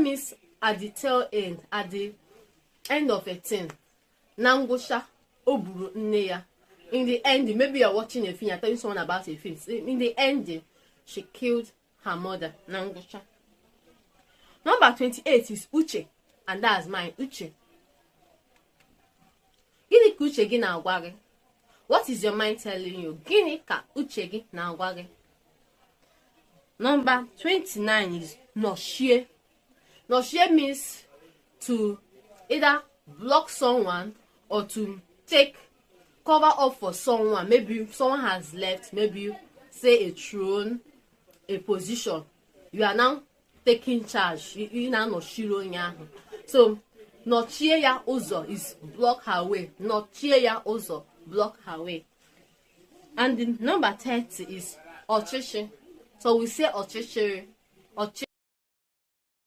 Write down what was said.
means at the tail end, at the end of a thing. Nangusha oburu nne ya. In the end, maybe you're watching a film, you're telling someone about a film. In the end, she killed her mother, Nangusha. Number 28 is Uche, and that's mine, Uche. Gini ka uche gi na-agwa gị? What is your mind telling you? Gini ka uche gi na-agwa gị? Number 29 is Noshie. Noshie means to either block someone or to take cover up for someone. Maybe someone has left, maybe say a throne, a position. You are now taking charge. You now noshiro nyahu. So nochie ya ụzọ is block her way. Nochie ya ụzọ, block her way. And the number 30 is Ochichi. So we say Ochichi.